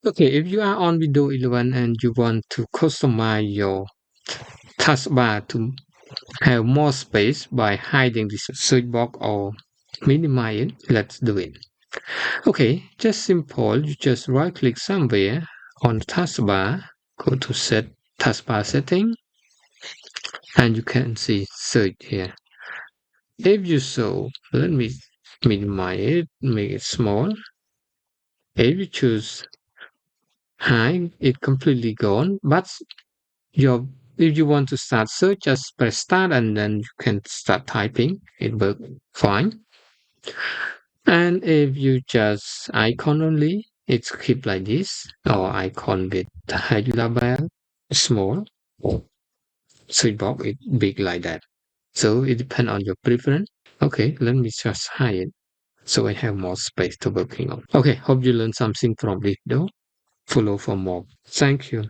Okay, if you are on Windows 11 and you want to customize your taskbar to have more space by hiding this search box or minimize it, let's do it. Okay, just simple. You just right click somewhere on the taskbar, go to set taskbar setting, and you can see search here. If you so, let me minimize it, make it small. If you choose high, it completely gone. But your if you want to start search, just press start and then you can start typing. It works fine. And if you just icon only, it's keep like this, or icon with the hydra bar, small, or switch box it big like that. So it depends on your preference. Okay, let me just hide it so I have more space to working on. Okay, hope you learned something from this video. Follow for more. Thank you.